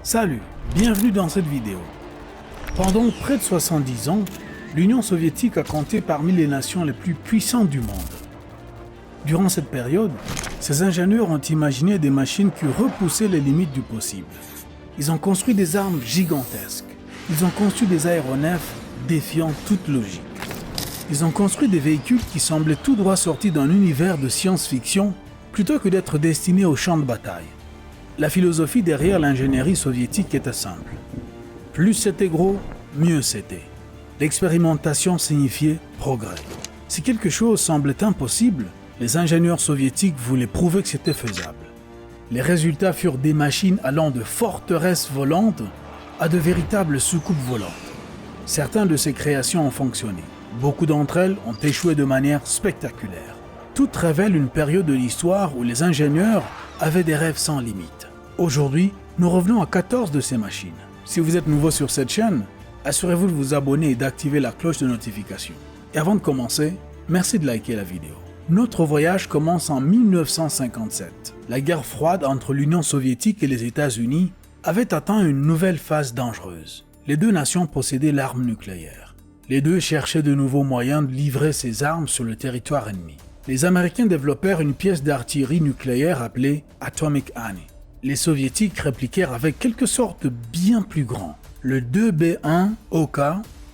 Salut, bienvenue dans cette vidéo. Pendant près de 70 ans, l'Union soviétique a compté parmi les nations les plus puissantes du monde. Durant cette période, ces ingénieurs ont imaginé des machines qui repoussaient les limites du possible. Ils ont construit des armes gigantesques. Ils ont conçu des aéronefs défiant toute logique. Ils ont construit des véhicules qui semblaient tout droit sortis d'un univers de science-fiction plutôt que d'être destinés au champ de bataille. La philosophie derrière l'ingénierie soviétique était simple. Plus c'était gros, mieux c'était. L'expérimentation signifiait progrès. Si quelque chose semblait impossible, les ingénieurs soviétiques voulaient prouver que c'était faisable. Les résultats furent des machines allant de forteresses volantes à de véritables soucoupes volantes. Certaines de ces créations ont fonctionné. Beaucoup d'entre elles ont échoué de manière spectaculaire. Toutes révèlent une période de l'histoire où les ingénieurs avaient des rêves sans limite. Aujourd'hui, nous revenons à 14 de ces machines. Si vous êtes nouveau sur cette chaîne, assurez-vous de vous abonner et d'activer la cloche de notification. Et avant de commencer, merci de liker la vidéo. Notre voyage commence en 1957. La guerre froide entre l'Union soviétique et les États-Unis avait atteint une nouvelle phase dangereuse. Les deux nations possédaient l'arme nucléaire. Les deux cherchaient de nouveaux moyens de livrer ces armes sur le territoire ennemi. Les Américains développèrent une pièce d'artillerie nucléaire appelée Atomic Annie. Les Soviétiques répliquèrent avec quelque sorte bien plus grand. Le 2B1 OK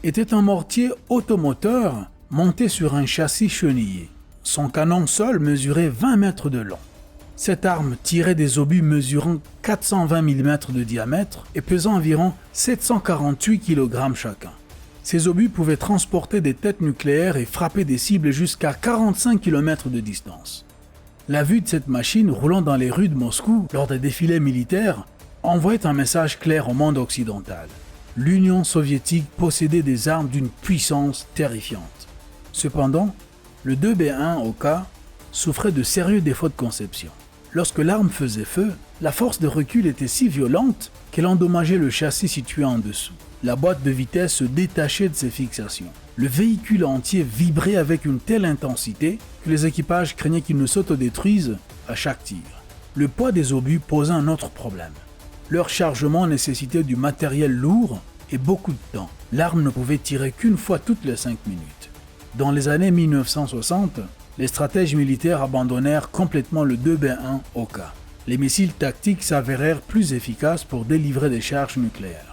était un mortier automoteur monté sur un châssis chenillé. Son canon seul mesurait 20 mètres de long. Cette arme tirait des obus mesurant 420 mm de diamètre et pesant environ 748 kg chacun. Ces obus pouvaient transporter des têtes nucléaires et frapper des cibles jusqu'à 45 km de distance. La vue de cette machine roulant dans les rues de Moscou lors des défilés militaires envoyait un message clair au monde occidental. L'Union soviétique possédait des armes d'une puissance terrifiante. Cependant, le 2B1 OK souffrait de sérieux défauts de conception. Lorsque l'arme faisait feu, la force de recul était si violente qu'elle endommageait le châssis situé en dessous. La boîte de vitesse se détachait de ses fixations. Le véhicule entier vibrait avec une telle intensité que les équipages craignaient qu'ils ne s'autodétruisent à chaque tir. Le poids des obus posait un autre problème. Leur chargement nécessitait du matériel lourd et beaucoup de temps. L'arme ne pouvait tirer qu'une fois toutes les 5 minutes. Dans les années 1960, les stratèges militaires abandonnèrent complètement le 2B1 OK. Les missiles tactiques s'avérèrent plus efficaces pour délivrer des charges nucléaires.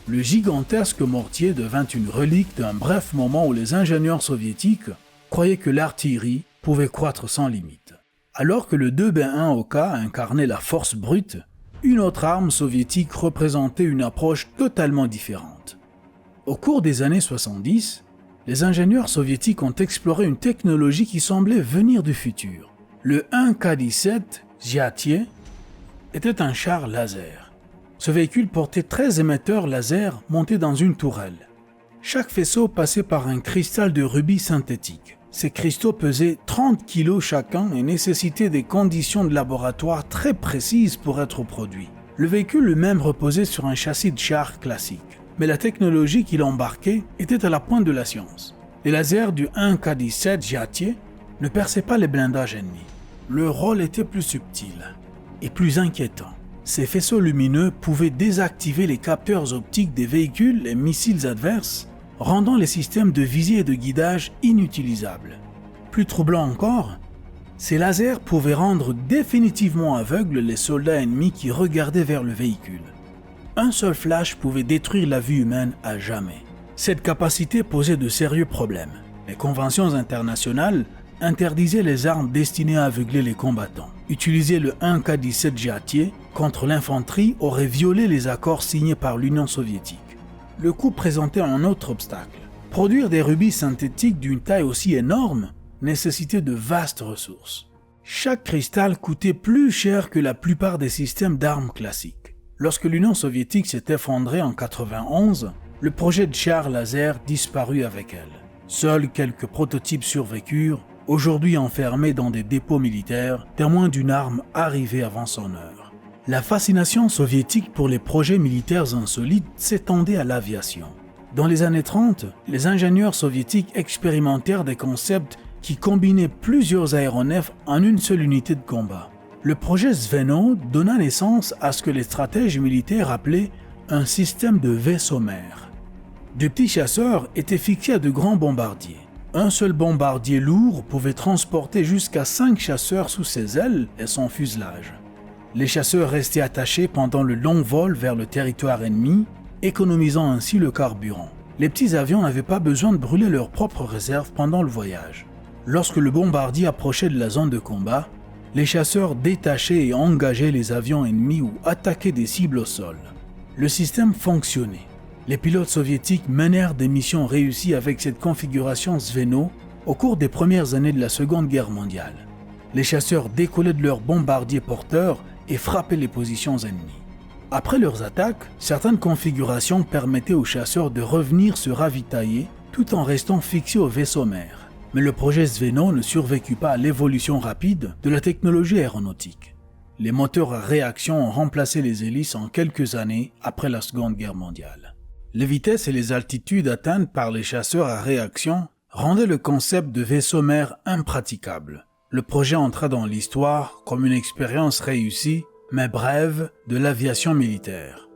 Le gigantesque mortier devint une relique d'un bref moment où les ingénieurs soviétiques croyaient que l'artillerie pouvait croître sans limite. Alors que le 2B1 OK incarnait la force brute, une autre arme soviétique représentait une approche totalement différente. Au cours des années 70, les ingénieurs soviétiques ont exploré une technologie qui semblait venir du futur. Le 1K-17 Zhyatye était un char laser. Ce véhicule portait 13 émetteurs laser montés dans une tourelle. Chaque faisceau passait par un cristal de rubis synthétique. Ces cristaux pesaient 30 kg chacun et nécessitaient des conditions de laboratoire très précises pour être produits. Le véhicule lui-même reposait sur un châssis de char classique. Mais la technologie qu'il embarquait était à la pointe de la science. Les lasers du 1K-17 Zhyatye ne perçaient pas les blindages ennemis. Leur rôle était plus subtil et plus inquiétant. Ces faisceaux lumineux pouvaient désactiver les capteurs optiques des véhicules et missiles adverses, rendant les systèmes de visée et de guidage inutilisables. Plus troublant encore, ces lasers pouvaient rendre définitivement aveugles les soldats ennemis qui regardaient vers le véhicule. Un seul flash pouvait détruire la vie humaine à jamais. Cette capacité posait de sérieux problèmes. Les conventions internationales interdisaient les armes destinées à aveugler les combattants. Utiliser le 1K-17 Zhyatye contre l'infanterie aurait violé les accords signés par l'Union soviétique. Le coup présentait un autre obstacle. Produire des rubis synthétiques d'une taille aussi énorme nécessitait de vastes ressources. Chaque cristal coûtait plus cher que la plupart des systèmes d'armes classiques. Lorsque l'Union soviétique s'est effondrée en 1991, le projet de char laser disparut avec elle. Seuls quelques prototypes survécurent, aujourd'hui enfermés dans des dépôts militaires, témoins d'une arme arrivée avant son heure. La fascination soviétique pour les projets militaires insolites s'étendait à l'aviation. Dans les années 30, les ingénieurs soviétiques expérimentèrent des concepts qui combinaient plusieurs aéronefs en une seule unité de combat. Le projet Zveno donna naissance à ce que les stratèges militaires appelaient un système de vaisseaux-mers. De petits chasseurs étaient fixés à de grands bombardiers. Un seul bombardier lourd pouvait transporter jusqu'à 5 chasseurs sous ses ailes et son fuselage. Les chasseurs restaient attachés pendant le long vol vers le territoire ennemi, économisant ainsi le carburant. Les petits avions n'avaient pas besoin de brûler leurs propres réserves pendant le voyage. Lorsque le bombardier approchait de la zone de combat, les chasseurs détachaient et engageaient les avions ennemis ou attaquaient des cibles au sol. Le système fonctionnait. Les pilotes soviétiques menèrent des missions réussies avec cette configuration Zveno au cours des premières années de la Seconde Guerre mondiale. Les chasseurs décollaient de leurs bombardiers porteurs et frappaient les positions ennemies. Après leurs attaques, certaines configurations permettaient aux chasseurs de revenir se ravitailler tout en restant fixés au vaisseau-mère. Mais le projet Zveno ne survécut pas à l'évolution rapide de la technologie aéronautique. Les moteurs à réaction ont remplacé les hélices en quelques années après la Seconde Guerre mondiale. Les vitesses et les altitudes atteintes par les chasseurs à réaction rendaient le concept de vaisseau-mère impraticable. Le projet entra dans l'histoire comme une expérience réussie, mais brève, de l'aviation militaire.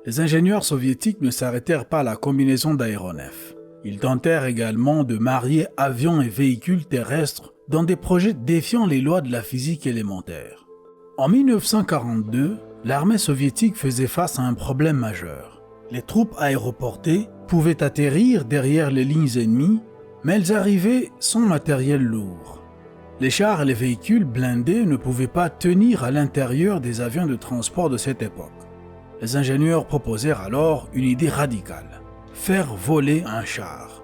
Les ingénieurs soviétiques ne s'arrêtèrent pas à la combinaison d'aéronefs. Ils tentèrent également de marier avions et véhicules terrestres dans des projets défiant les lois de la physique élémentaire. En 1942, l'armée soviétique faisait face à un problème majeur. Les troupes aéroportées pouvaient atterrir derrière les lignes ennemies, mais elles arrivaient sans matériel lourd. Les chars et les véhicules blindés ne pouvaient pas tenir à l'intérieur des avions de transport de cette époque. Les ingénieurs proposèrent alors une idée radicale. Faire voler un char.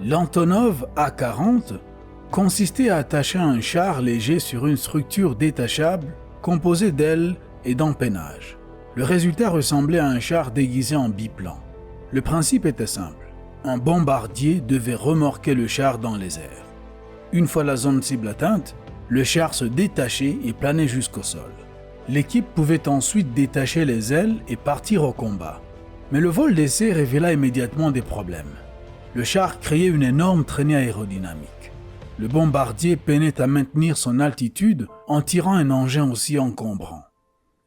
L'Antonov A-40 consistait à attacher un char léger sur une structure détachable composée d'ailes et d'empennage. Le résultat ressemblait à un char déguisé en biplan. Le principe était simple. Un bombardier devait remorquer le char dans les airs. Une fois la zone cible atteinte, le char se détachait et planait jusqu'au sol. L'équipe pouvait ensuite détacher les ailes et partir au combat. Mais le vol d'essai révéla immédiatement des problèmes. Le char créait une énorme traînée aérodynamique. Le bombardier peinait à maintenir son altitude en tirant un engin aussi encombrant.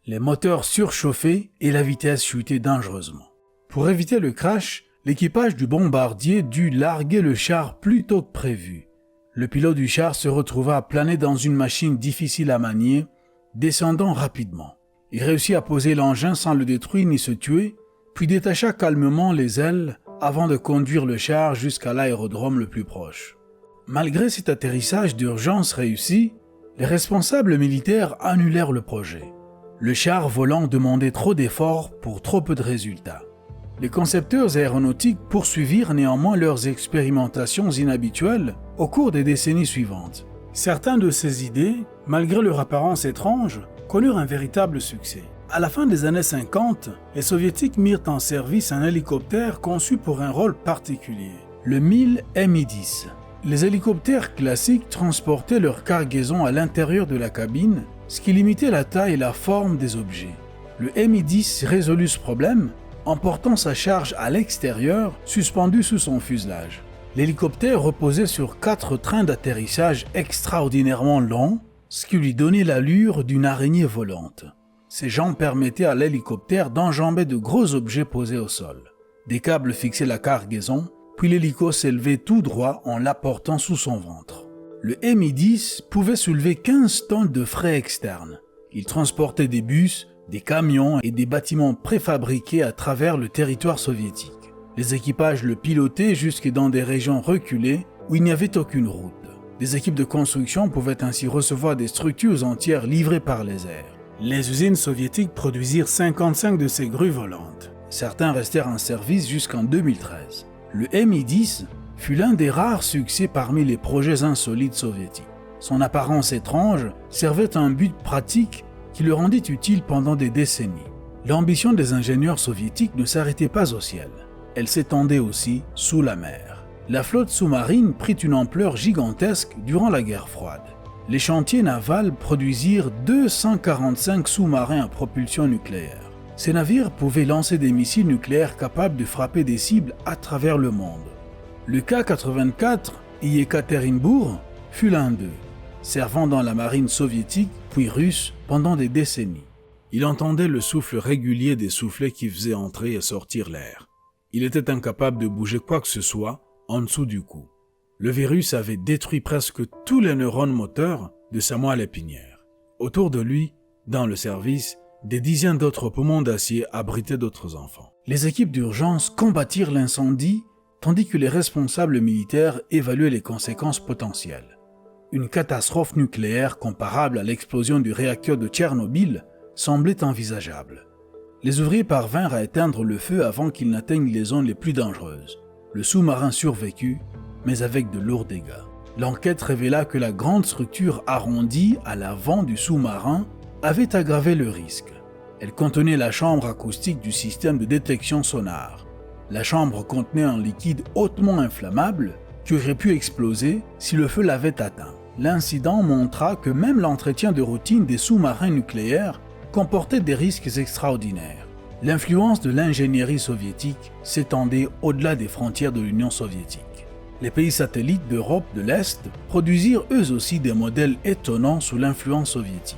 Les moteurs surchauffaient et la vitesse chutait dangereusement. Pour éviter le crash, l'équipage du bombardier dut larguer le char plus tôt que prévu. Le pilote du char se retrouva à planer dans une machine difficile à manier, descendant rapidement. Il réussit à poser l'engin sans le détruire ni se tuer, puis détacha calmement les ailes avant de conduire le char jusqu'à l'aérodrome le plus proche. Malgré cet atterrissage d'urgence réussi, les responsables militaires annulèrent le projet. Le char volant demandait trop d'efforts pour trop peu de résultats. Les concepteurs aéronautiques poursuivirent néanmoins leurs expérimentations inhabituelles au cours des décennies suivantes. Certaines de ces idées, malgré leur apparence étrange, connurent un véritable succès. À la fin des années 50, les Soviétiques mirent en service un hélicoptère conçu pour un rôle particulier, le Mi-10. Les hélicoptères classiques transportaient leur cargaison à l'intérieur de la cabine, ce qui limitait la taille et la forme des objets. Le Mi-10 résolut ce problème en portant sa charge à l'extérieur, suspendue sous son fuselage. L'hélicoptère reposait sur 4 trains d'atterrissage extraordinairement longs, ce qui lui donnait l'allure d'une araignée volante. Ces jambes permettaient à l'hélicoptère d'enjamber de gros objets posés au sol. Des câbles fixaient la cargaison, puis l'hélico s'élevait tout droit en l'apportant sous son ventre. Le Mi-10 pouvait soulever 15 tonnes de frais externes. Il transportait des bus, des camions et des bâtiments préfabriqués à travers le territoire soviétique. Les équipages le pilotaient jusque dans des régions reculées où il n'y avait aucune route. Des équipes de construction pouvaient ainsi recevoir des structures entières livrées par les airs. Les usines soviétiques produisirent 55 de ces grues volantes. Certains restèrent en service jusqu'en 2013. Le Mi-10 fut l'un des rares succès parmi les projets insolites soviétiques. Son apparence étrange servait à un but pratique qui le rendit utile pendant des décennies. L'ambition des ingénieurs soviétiques ne s'arrêtait pas au ciel. Elle s'étendait aussi sous la mer. La flotte sous-marine prit une ampleur gigantesque durant la guerre froide. Les chantiers navals produisirent 245 sous-marins à propulsion nucléaire. Ces navires pouvaient lancer des missiles nucléaires capables de frapper des cibles à travers le monde. Le K-84 Yekaterinbourg fut l'un d'eux. servant dans la marine soviétique puis russe pendant des décennies. Il entendait le souffle régulier des soufflets qui faisaient entrer et sortir l'air. Il était incapable de bouger quoi que ce soit en dessous du cou. Le virus avait détruit presque tous les neurones moteurs de sa moelle épinière. Autour de lui, dans le service, des dizaines d'autres poumons d'acier abritaient d'autres enfants. Les équipes d'urgence combattirent l'incendie tandis que les responsables militaires évaluaient les conséquences potentielles. Une catastrophe nucléaire comparable à l'explosion du réacteur de Tchernobyl semblait envisageable. Les ouvriers parvinrent à éteindre le feu avant qu'il n'atteigne les zones les plus dangereuses. Le sous-marin survécut, mais avec de lourds dégâts. L'enquête révéla que la grande structure arrondie à l'avant du sous-marin avait aggravé le risque. Elle contenait la chambre acoustique du système de détection sonar. La chambre contenait un liquide hautement inflammable qui aurait pu exploser si le feu l'avait atteint. L'incident montra que même l'entretien de routine des sous-marins nucléaires comportait des risques extraordinaires. L'influence de l'ingénierie soviétique s'étendait au-delà des frontières de l'Union soviétique. Les pays satellites d'Europe de l'Est produisirent eux aussi des modèles étonnants sous l'influence soviétique.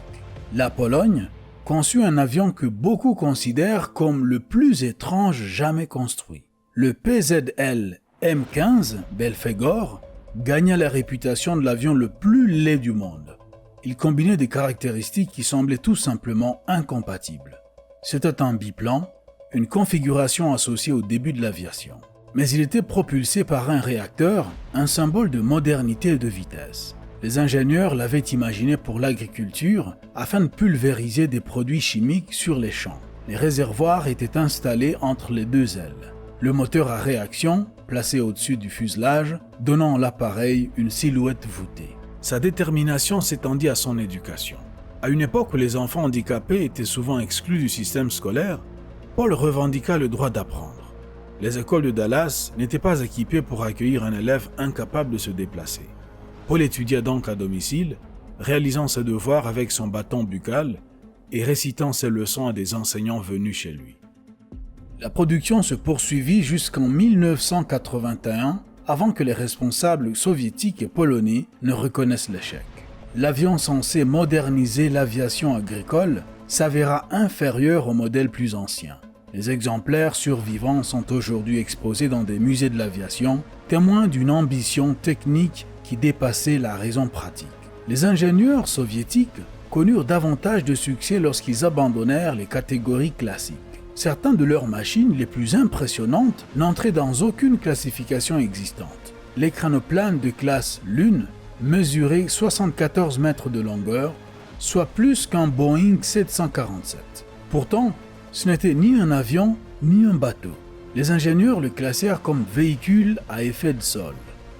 La Pologne conçut un avion que beaucoup considèrent comme le plus étrange jamais construit. Le PZL M15 Belfegor gagna la réputation de l'avion le plus laid du monde. Il combinait des caractéristiques qui semblaient tout simplement incompatibles. C'était un biplan, une configuration associée au début de l'aviation. Mais il était propulsé par un réacteur, un symbole de modernité et de vitesse. Les ingénieurs l'avaient imaginé pour l'agriculture afin de pulvériser des produits chimiques sur les champs. Les réservoirs étaient installés entre les deux ailes. Le moteur à réaction, placé au-dessus du fuselage, donnant à l'appareil une silhouette voûtée. Sa détermination s'étendit à son éducation. À une époque où les enfants handicapés étaient souvent exclus du système scolaire, Paul revendiqua le droit d'apprendre. Les écoles de Dallas n'étaient pas équipées pour accueillir un élève incapable de se déplacer. Paul étudia donc à domicile, réalisant ses devoirs avec son bâton buccal et récitant ses leçons à des enseignants venus chez lui. La production se poursuivit jusqu'en 1981, avant que les responsables soviétiques et polonais ne reconnaissent l'échec. L'avion censé moderniser l'aviation agricole s'avéra inférieur au modèle plus ancien. Les exemplaires survivants sont aujourd'hui exposés dans des musées de l'aviation, témoins d'une ambition technique qui dépassait la raison pratique. Les ingénieurs soviétiques connurent davantage de succès lorsqu'ils abandonnèrent les catégories classiques. Certaines de leurs machines les plus impressionnantes n'entraient dans aucune classification existante. L'écranoplane de classe Lune mesurait 74 mètres de longueur, soit plus qu'un Boeing 747. Pourtant, ce n'était ni un avion ni un bateau. Les ingénieurs le classèrent comme véhicule à effet de sol.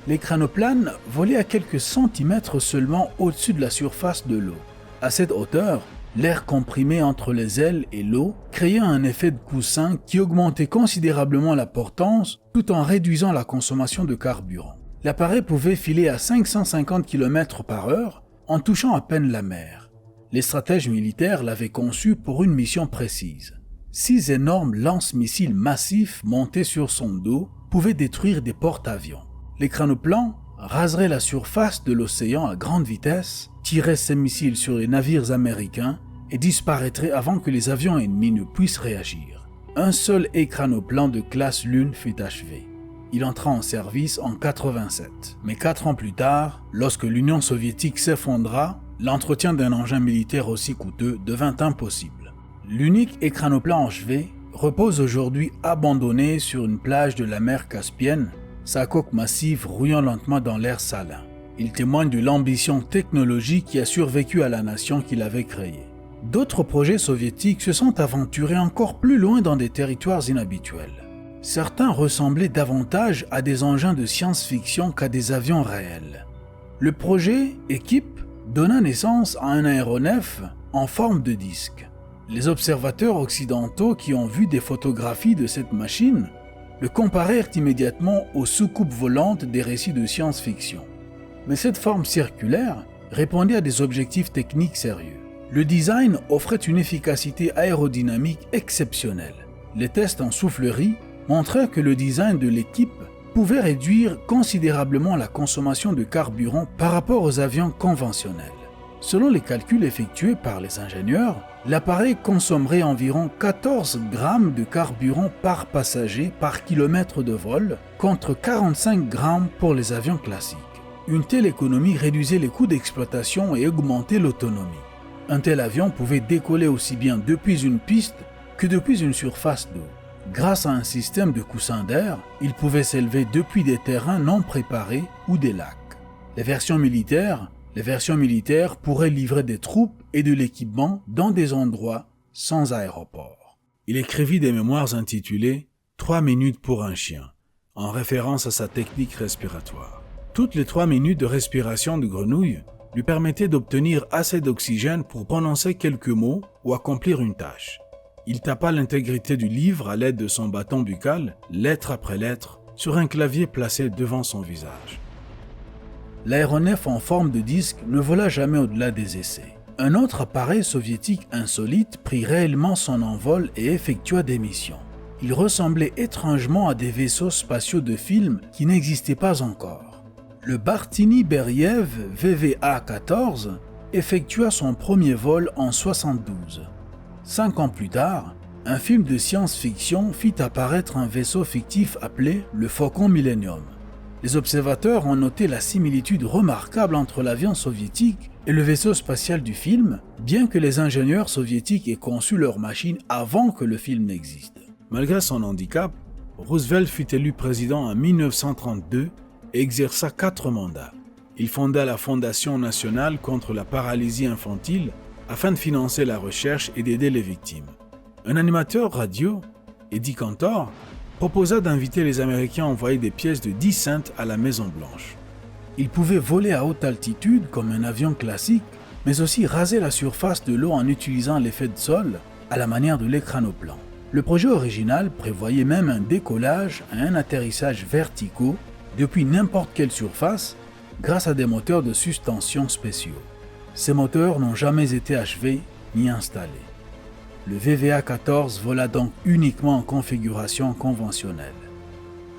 L'écranoplane volait à quelques centimètres seulement au-dessus de la surface de l'eau. À cette hauteur, l'air comprimé entre les ailes et l'eau créait un effet de coussin qui augmentait considérablement la portance tout en réduisant la consommation de carburant. L'appareil pouvait filer à 550 km/h en touchant à peine la mer. Les stratèges militaires l'avaient conçu pour une mission précise. 6 énormes lance-missiles massifs montés sur son dos pouvaient détruire des porte-avions. L'écranoplan raserait la surface de l'océan à grande vitesse, tirerait ses missiles sur les navires américains et disparaîtrait avant que les avions ennemis ne puissent réagir. Un seul écranoplan de classe Lune fut achevé. Il entra en service en 87. Mais 4 ans plus tard, lorsque l'Union soviétique s'effondra, l'entretien d'un engin militaire aussi coûteux devint impossible. L'unique écranoplan achevé repose aujourd'hui abandonné sur une plage de la mer Caspienne, sa coque massive rouillant lentement dans l'air salin. Il témoigne de l'ambition technologique qui a survécu à la nation qui l'avait créée. D'autres projets soviétiques se sont aventurés encore plus loin dans des territoires inhabituels. Certains ressemblaient davantage à des engins de science-fiction qu'à des avions réels. Le projet Équipe donna naissance à un aéronef en forme de disque. Les observateurs occidentaux qui ont vu des photographies de cette machine le comparèrent immédiatement aux soucoupes volantes des récits de science-fiction. Mais cette forme circulaire répondait à des objectifs techniques sérieux. Le design offrait une efficacité aérodynamique exceptionnelle. Les tests en soufflerie montrèrent que le design de l'Équipe pouvait réduire considérablement la consommation de carburant par rapport aux avions conventionnels. Selon les calculs effectués par les ingénieurs, l'appareil consommerait environ 14 grammes de carburant par passager par kilomètre de vol, contre 45 grammes pour les avions classiques. Une telle économie réduisait les coûts d'exploitation et augmentait l'autonomie. Un tel avion pouvait décoller aussi bien depuis une piste que depuis une surface d'eau. Grâce à un système de coussins d'air, il pouvait s'élever depuis des terrains non préparés ou des lacs. Les versions militaires pourraient livrer des troupes et de l'équipement dans des endroits sans aéroport. Il écrivit des mémoires intitulées « 3 minutes pour un chien », en référence à sa technique respiratoire. Toutes les 3 minutes de respiration de grenouille lui permettaient d'obtenir assez d'oxygène pour prononcer quelques mots ou accomplir une tâche. Il tapa l'intégrité du livre à l'aide de son bâton buccal, lettre après lettre, sur un clavier placé devant son visage. L'aéronef en forme de disque ne vola jamais au-delà des essais. Un autre appareil soviétique insolite prit réellement son envol et effectua des missions. Il ressemblait étrangement à des vaisseaux spatiaux de film qui n'existaient pas encore. Le Bartini-Beriev VVA-14 effectua son premier vol en 1972. 5 ans plus tard, un film de science-fiction fit apparaître un vaisseau fictif appelé le Faucon Millennium. Les observateurs ont noté la similitude remarquable entre l'avion soviétique et le vaisseau spatial du film, bien que les ingénieurs soviétiques aient conçu leur machine avant que le film n'existe. Malgré son handicap, Roosevelt fut élu président en 1932 et exerça 4 mandats. Il fonda la Fondation nationale contre la paralysie infantile afin de financer la recherche et d'aider les victimes. Un animateur radio, Eddie Cantor, proposa d'inviter les Américains à envoyer des pièces de 10 cents à la Maison-Blanche. Il pouvait voler à haute altitude comme un avion classique, mais aussi raser la surface de l'eau en utilisant l'effet de sol à la manière de l'écranoplan. Le projet original prévoyait même un décollage et un atterrissage verticaux depuis n'importe quelle surface grâce à des moteurs de suspension spéciaux. Ces moteurs n'ont jamais été achevés ni installés. Le VVA-14 vola donc uniquement en configuration conventionnelle.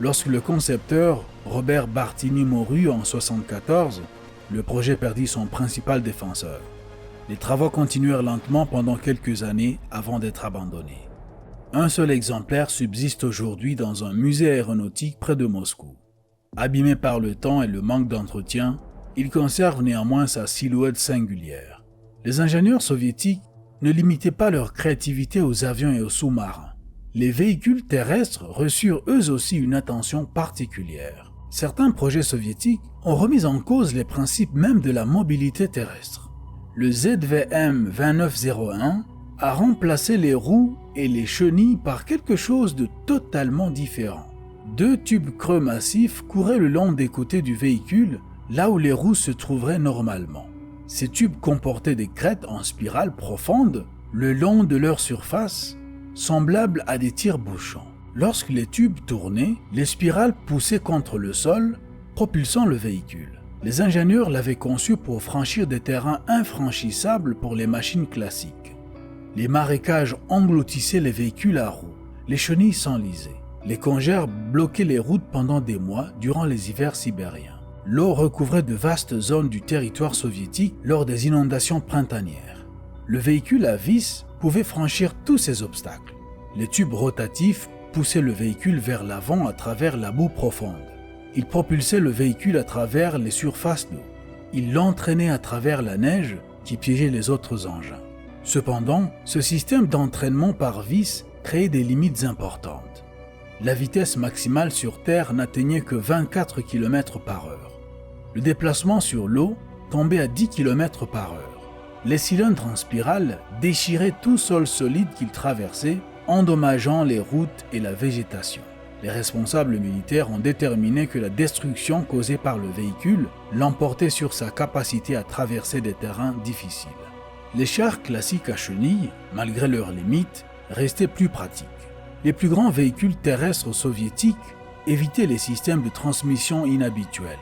Lorsque le concepteur Robert Bartini mourut en 1974, le projet perdit son principal défenseur. Les travaux continuèrent lentement pendant quelques années avant d'être abandonnés. Un seul exemplaire subsiste aujourd'hui dans un musée aéronautique près de Moscou. Abîmé par le temps et le manque d'entretien, il conserve néanmoins sa silhouette singulière. Les ingénieurs soviétiques ne limitaient pas leur créativité aux avions et aux sous-marins. Les véhicules terrestres reçurent eux aussi une attention particulière. Certains projets soviétiques ont remis en cause les principes même de la mobilité terrestre. Le ZVM 2901 a remplacé les roues et les chenilles par quelque chose de totalement différent. 2 tubes creux massifs couraient le long des côtés du véhicule, là où les roues se trouveraient normalement. Ces tubes comportaient des crêtes en spirale profonde le long de leur surface, semblables à des tire-bouchons. Lorsque les tubes tournaient, les spirales poussaient contre le sol, propulsant le véhicule. Les ingénieurs l'avaient conçu pour franchir des terrains infranchissables pour les machines classiques. Les marécages engloutissaient les véhicules à roues, les chenilles s'enlisaient. Les congères bloquaient les routes pendant des mois durant les hivers sibériens. L'eau recouvrait de vastes zones du territoire soviétique lors des inondations printanières. Le véhicule à vis pouvait franchir tous ces obstacles. Les tubes rotatifs poussaient le véhicule vers l'avant à travers la boue profonde. Ils propulsaient le véhicule à travers les surfaces d'eau. Ils l'entraînaient à travers la neige qui piégeait les autres engins. Cependant, ce système d'entraînement par vis créait des limites importantes. La vitesse maximale sur Terre n'atteignait que 24 km/h. Le déplacement sur l'eau tombait à 10 km/h. Les cylindres en spirale déchiraient tout sol solide qu'ils traversaient, endommageant les routes et la végétation. Les responsables militaires ont déterminé que la destruction causée par le véhicule l'emportait sur sa capacité à traverser des terrains difficiles. Les chars classiques à chenilles, malgré leurs limites, restaient plus pratiques. Les plus grands véhicules terrestres soviétiques évitaient les systèmes de transmission inhabituels.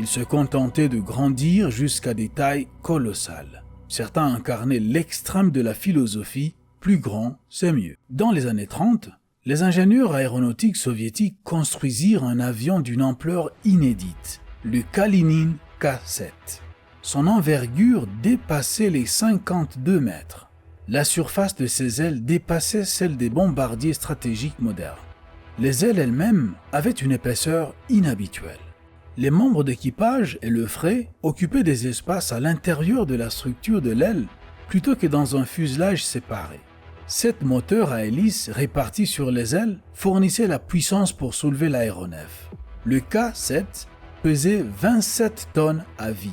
Ils se contentaient de grandir jusqu'à des tailles colossales. Certains incarnaient l'extrême de la philosophie « plus grand, c'est mieux ». Dans les années 30, Les ingénieurs aéronautiques soviétiques construisirent un avion d'une ampleur inédite, le Kalinin K-7. Son envergure dépassait les 52 mètres. La surface de ses ailes dépassait celle des bombardiers stratégiques modernes. Les ailes elles-mêmes avaient une épaisseur inhabituelle. Les membres d'équipage et le fret occupaient des espaces à l'intérieur de la structure de l'aile plutôt que dans un fuselage séparé. 7 moteurs à hélices répartis sur les ailes fournissaient la puissance pour soulever l'aéronef. Le K-7 pesait 27 tonnes à vide.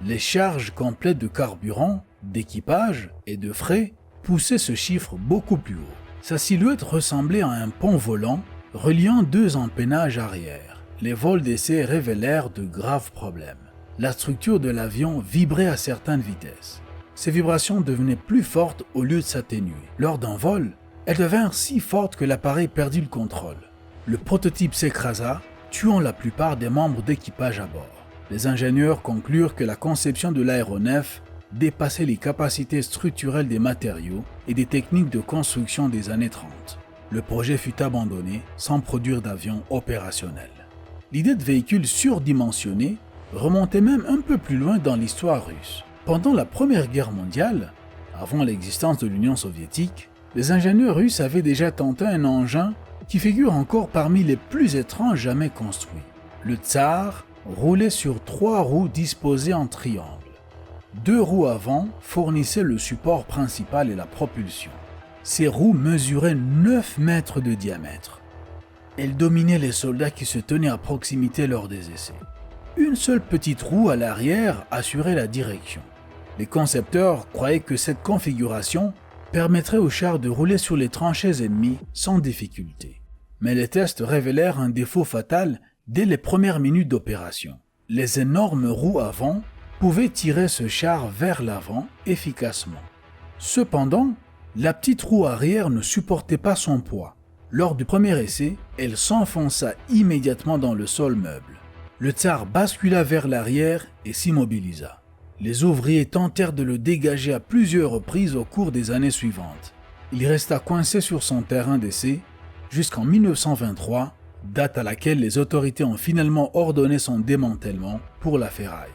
Les charges complètes de carburant, d'équipage et de fret poussaient ce chiffre beaucoup plus haut. Sa silhouette ressemblait à un pont volant reliant 2 empennages arrière. Les vols d'essai révélèrent de graves problèmes. La structure de l'avion vibrait à certaines vitesses. Ces vibrations devenaient plus fortes au lieu de s'atténuer. Lors d'un vol, elles devinrent si fortes que l'appareil perdit le contrôle. Le prototype s'écrasa, tuant la plupart des membres d'équipage à bord. Les ingénieurs conclurent que la conception de l'aéronef dépassait les capacités structurelles des matériaux et des techniques de construction des années 30. Le projet fut abandonné sans produire d'avion opérationnel. L'idée de véhicules surdimensionnés remontait même un peu plus loin dans l'histoire russe. Pendant la Première Guerre mondiale, avant l'existence de l'Union soviétique, les ingénieurs russes avaient déjà tenté un engin qui figure encore parmi les plus étranges jamais construits. Le Tsar roulait sur 3 roues disposées en triangle. 2 roues avant fournissaient le support principal et la propulsion. Ces roues mesuraient 9 mètres de diamètre. Elles dominaient les soldats qui se tenaient à proximité lors des essais. Une seule petite roue à l'arrière assurait la direction. Les concepteurs croyaient que cette configuration permettrait aux chars de rouler sur les tranchées ennemies sans difficulté. Mais les tests révélèrent un défaut fatal dès les premières minutes d'opération. Les énormes roues avant pouvaient tirer ce char vers l'avant efficacement. Cependant, la petite roue arrière ne supportait pas son poids. Lors du premier essai, elle s'enfonça immédiatement dans le sol meuble. Le Tsar bascula vers l'arrière et s'immobilisa. Les ouvriers tentèrent de le dégager à plusieurs reprises au cours des années suivantes. Il resta coincé sur son terrain d'essai jusqu'en 1923, date à laquelle les autorités ont finalement ordonné son démantèlement pour la ferraille.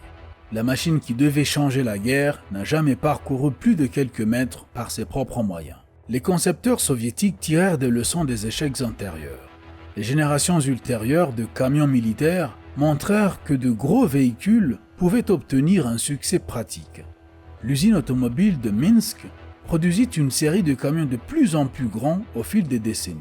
La machine qui devait changer la guerre n'a jamais parcouru plus de quelques mètres par ses propres moyens. Les concepteurs soviétiques tirèrent des leçons des échecs antérieurs. Les générations ultérieures de camions militaires montrèrent que de gros véhicules pouvaient obtenir un succès pratique. L'usine automobile de Minsk produisit une série de camions de plus en plus grands au fil des décennies.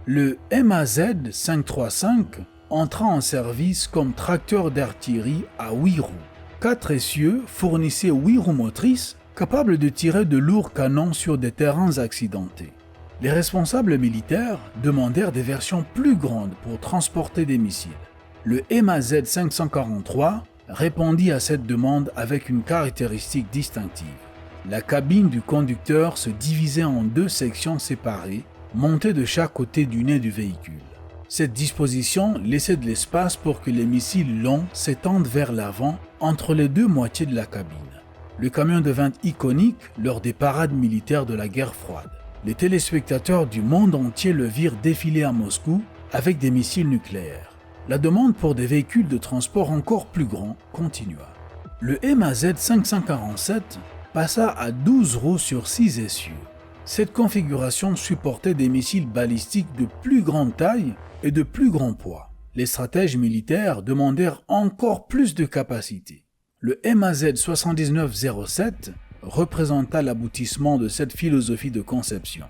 Le MAZ 535 entra en service comme tracteur d'artillerie à 8 roues. 4 essieux fournissaient 8 roues motrices capables de tirer de lourds canons sur des terrains accidentés. Les responsables militaires demandèrent des versions plus grandes pour transporter des missiles. Le MAZ 543 répondit à cette demande avec une caractéristique distinctive. La cabine du conducteur se divisait en 2 sections séparées, montées de chaque côté du nez du véhicule. Cette disposition laissait de l'espace pour que les missiles longs s'étendent vers l'avant entre les 2 moitiés de la cabine. Le camion devint iconique lors des parades militaires de la guerre froide. Les téléspectateurs du monde entier le virent défiler à Moscou avec des missiles nucléaires. La demande pour des véhicules de transport encore plus grands continua. Le MAZ 547 passa à 12 roues sur 6 essieux. Cette configuration supportait des missiles balistiques de plus grande taille et de plus grand poids. Les stratèges militaires demandèrent encore plus de capacité. Le MAZ 7907 représenta l'aboutissement de cette philosophie de conception.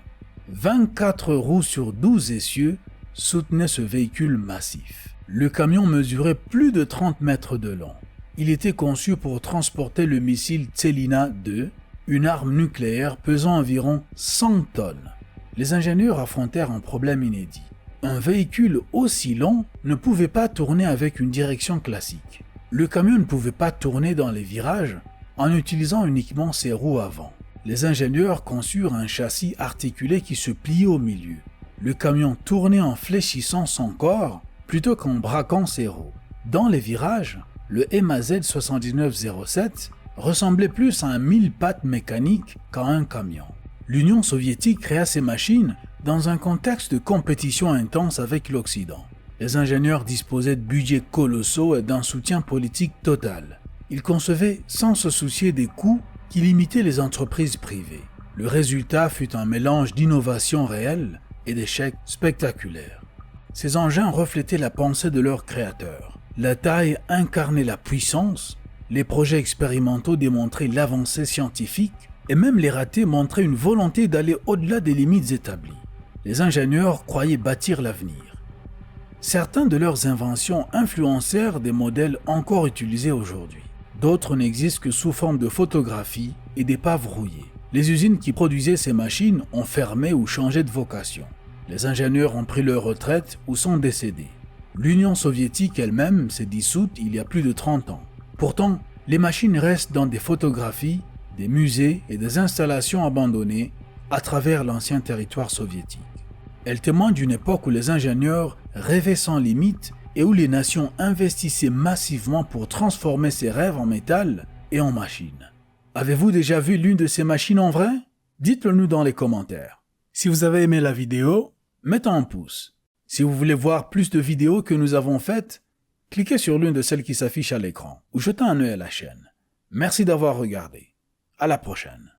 24 roues sur 12 essieux soutenaient ce véhicule massif. Le camion mesurait plus de 30 mètres de long. Il était conçu pour transporter le missile Tselina 2, une arme nucléaire pesant environ 100 tonnes. Les ingénieurs affrontèrent un problème inédit. Un véhicule aussi long ne pouvait pas tourner avec une direction classique. Le camion ne pouvait pas tourner dans les virages en utilisant uniquement ses roues avant. Les ingénieurs conçurent un châssis articulé qui se pliait au milieu. Le camion tournait en fléchissant son corps plutôt qu'en braquant ses roues. Dans les virages, le MAZ 7907 ressemblait plus à un mille-pattes mécanique qu'à un camion. L'Union soviétique créa ces machines Dans un contexte de compétition intense avec l'Occident, les ingénieurs disposaient de budgets colossaux et d'un soutien politique total. Ils concevaient sans se soucier des coûts qui limitaient les entreprises privées. Le résultat fut un mélange d'innovations réelles et d'échecs spectaculaires. Ces engins reflétaient la pensée de leurs créateurs. La taille incarnait la puissance, les projets expérimentaux démontraient l'avancée scientifique et même les ratés montraient une volonté d'aller au-delà des limites établies. Les ingénieurs croyaient bâtir l'avenir. Certains de leurs inventions influencèrent des modèles encore utilisés aujourd'hui. D'autres n'existent que sous forme de photographies et d'épaves rouillées. Les usines qui produisaient ces machines ont fermé ou changé de vocation. Les ingénieurs ont pris leur retraite ou sont décédés. L'Union soviétique elle-même s'est dissoute il y a plus de 30 ans. Pourtant, les machines restent dans des photographies, des musées et des installations abandonnées à travers l'ancien territoire soviétique. Elles témoignent d'une époque où les ingénieurs rêvaient sans limite et où les nations investissaient massivement pour transformer ces rêves en métal et en machines. Avez-vous déjà vu l'une de ces machines en vrai? Dites-le nous dans les commentaires. Si vous avez aimé la vidéo, mettez un pouce. Si vous voulez voir plus de vidéos que nous avons faites, cliquez sur l'une de celles qui s'affichent à l'écran ou jetez un œil à la chaîne. Merci d'avoir regardé. À la prochaine.